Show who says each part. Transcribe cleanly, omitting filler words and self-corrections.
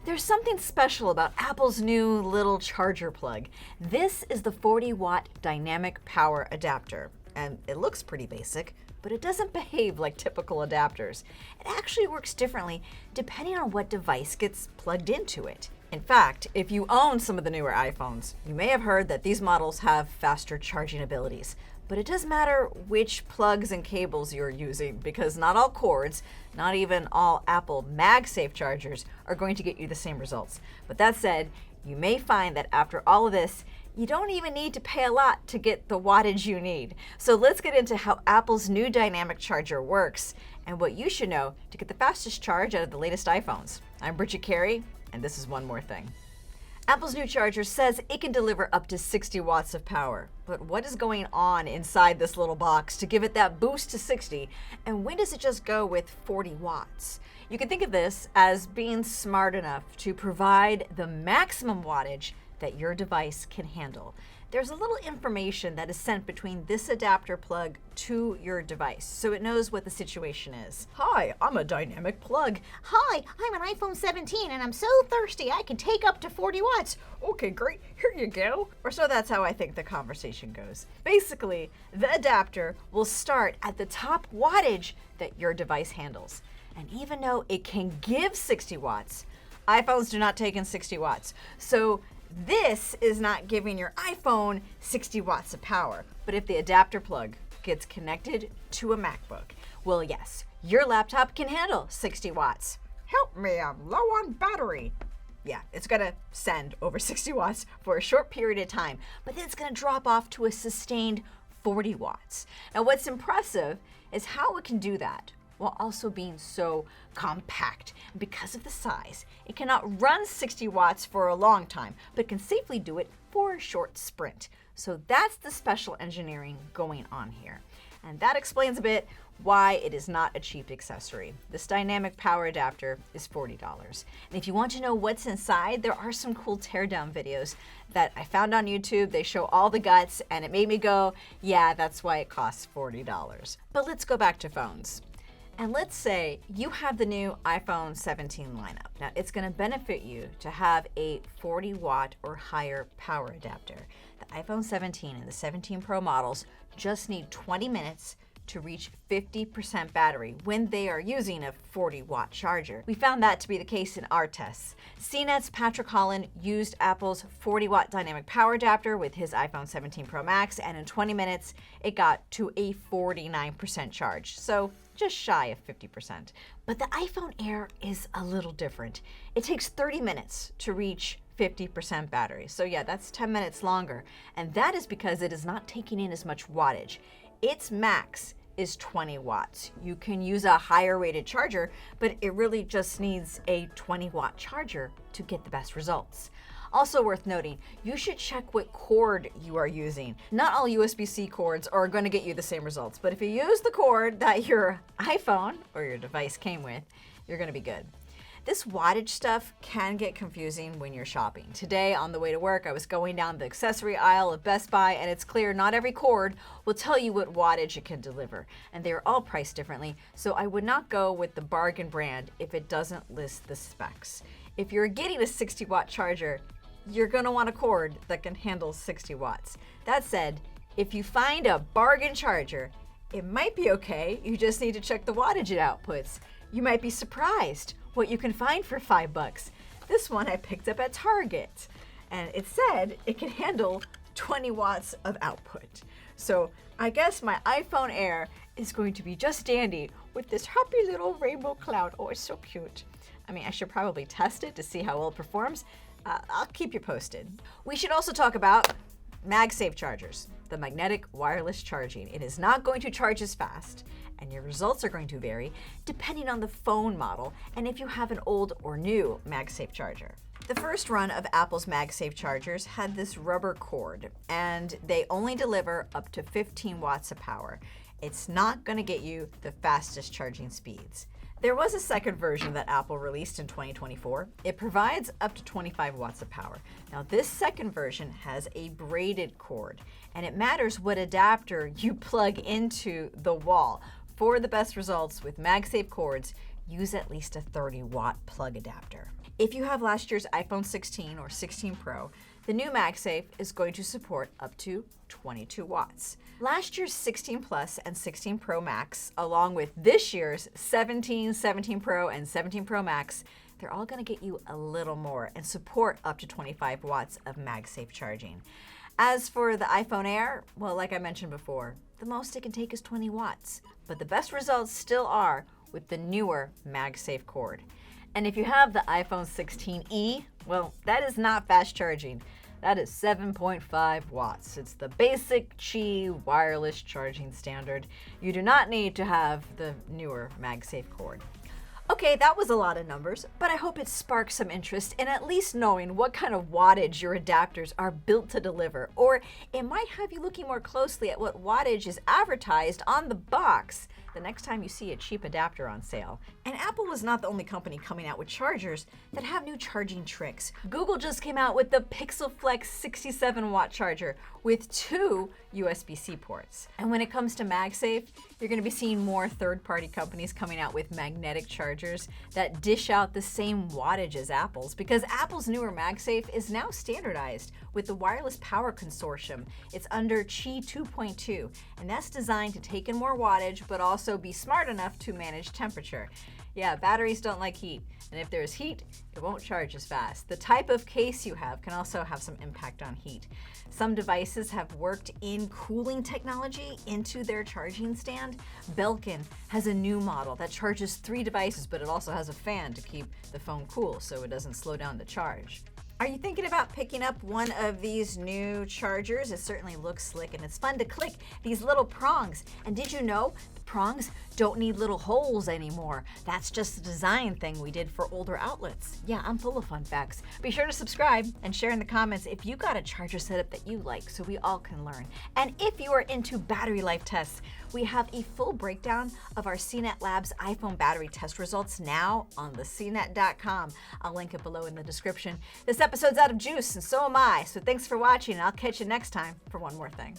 Speaker 1: There's something special about Apple's new little charger plug. This is the 40-watt dynamic power adapter, and it looks pretty basic, but it doesn't behave like typical adapters. It actually works differently depending on what device gets plugged into it. In fact, if you own some of the newer iPhones, you may have heard that these models have faster charging abilities. But it does matter which plugs and cables you're using, because not all cords, not even all Apple MagSafe chargers, are going to get you the same results. But that said, you may find that after all of this, you don't even need to pay a lot to get the wattage you need. So let's get into how Apple's new dynamic charger works and what you should know to get the fastest charge out of the latest iPhones. I'm Bridget Carey, and this is One More Thing. Apple's new charger says it can deliver up to 60 watts of power. But what is going on inside this little box to give it that boost to 60? And when does it just go with 40 watts? You can think of this as being smart enough to provide the maximum wattage that your device can handle. There's a little information that is sent between this adapter plug to your device, so it knows what the situation is. Hi, I'm a dynamic plug.
Speaker 2: Hi, I'm an iPhone 17 and I'm so thirsty I can take up to 40 watts.
Speaker 1: Okay, great, here you go. Or so that's how I think the conversation goes. Basically, the adapter will start at the top wattage that your device handles. And even though it can give 60 watts, iPhones do not take in 60 watts. So this is not giving your iPhone 60 watts of power. But if the adapter plug gets connected to a MacBook, well, yes, your laptop can handle 60 watts. Help me, I'm low on battery. Yeah, it's gonna send over 60 watts for a short period of time, but then it's gonna drop off to a sustained 40 watts. Now, what's impressive is how it can do that while also being so compact. And because of the size, it cannot run 60 watts for a long time, but can safely do it for a short sprint. So that's the special engineering going on here. And that explains a bit why it is not a cheap accessory. This dynamic power adapter is $40. And if you want to know what's inside, there are some cool teardown videos that I found on YouTube. They show all the guts, and it made me go, yeah, that's why it costs $40. But let's go back to phones. And let's say you have the new iPhone 17 lineup. Now, it's going to benefit you to have a 40 watt or higher power adapter. The iPhone 17 and the 17 Pro models just need 20 minutes to reach 50% battery when they are using a 40 watt charger. We found that to be the case in our tests. CNET's Patrick Holland used Apple's 40 watt dynamic power adapter with his iPhone 17 Pro Max, and in 20 minutes, it got to a 49% charge. So just shy of 50%. But the iPhone Air is a little different. It takes 30 minutes to reach 50% battery. So yeah, that's 10 minutes longer. And that is because it is not taking in as much wattage. Its max is 20 watts. You can use a higher rated charger, but it really just needs a 20 watt charger to get the best results. Also worth noting, you should check what cord you are using. Not all USB-C cords are going to get you the same results, but if you use the cord that your iPhone or your device came with, you're going to be good. This wattage stuff can get confusing when you're shopping. Today, on the way to work, I was going down the accessory aisle of Best Buy, and it's clear not every cord will tell you what wattage it can deliver, and they are all priced differently, so I would not go with the bargain brand if it doesn't list the specs. If you're getting a 60 watt charger, you're going to want a cord that can handle 60 watts. That said, if you find a bargain charger, it might be okay. You just need to check the wattage it outputs. You might be surprised what you can find for $5. This one I picked up at Target, and it said it can handle 20 watts of output. So I guess my iPhone Air is going to be just dandy with this happy little rainbow cloud. Oh, it's so cute. I mean, I should probably test it to see how well it performs. I'll keep you posted. We should also talk about MagSafe chargers, the magnetic wireless charging. It is not going to charge as fast, and your results are going to vary depending on the phone model and if you have an old or new MagSafe charger. The first run of Apple's MagSafe chargers had this rubber cord, and they only deliver up to 15 watts of power. It's not going to get you the fastest charging speeds. There was a second version that Apple released in 2024. It provides up to 25 watts of power. Now, this second version has a braided cord, and it matters what adapter you plug into the wall. For the best results with MagSafe cords, use at least a 30 watt plug adapter. If you have last year's iPhone 16 or 16 Pro, the new MagSafe is going to support up to 22 watts. Last year's 16 Plus and 16 Pro Max, along with this year's 17, 17 Pro, and 17 Pro Max, they're all going to get you a little more and support up to 25 watts of MagSafe charging. As for the iPhone Air, well, like I mentioned before, the most it can take is 20 watts. But the best results still are with the newer MagSafe cord. And if you have the iPhone 16e, well, that is not fast charging. That is 7.5 watts. It's the basic Qi wireless charging standard. You do not need to have the newer MagSafe cord. Okay, that was a lot of numbers, but I hope it sparked some interest in at least knowing what kind of wattage your adapters are built to deliver, or it might have you looking more closely at what wattage is advertised on the box the next time you see a cheap adapter on sale. And Apple was not the only company coming out with chargers that have new charging tricks. Google just came out with the Pixel Flex 67-watt charger with 2 USB-C ports. And when it comes to MagSafe, you're going to be seeing more third-party companies coming out with magnetic chargers that dish out the same wattage as Apple's, because Apple's newer MagSafe is now standardized with the Wireless Power Consortium. It's under Qi 2.2, and that's designed to take in more wattage but also be smart enough to manage temperature. Yeah, batteries don't like heat, and if there's heat, it won't charge as fast. The type of case you have can also have some impact on heat. Some devices have worked in cooling technology into their charging stand. Belkin has a new model that charges 3 devices, but it also has a fan to keep the phone cool so it doesn't slow down the charge. Are you thinking about picking up one of these new chargers? It certainly looks slick and it's fun to click these little prongs. And did you know the prongs don't need little holes anymore? That's just a design thing we did for older outlets. Yeah, I'm full of fun facts. Be sure to subscribe and share in the comments if you got a charger setup that you like so we all can learn. And if you are into battery life tests, we have a full breakdown of our CNET Labs iPhone battery test results now on the CNET.com. I'll link it below in the description. This episode's out of juice and so am I, so thanks for watching and I'll catch you next time for one more thing.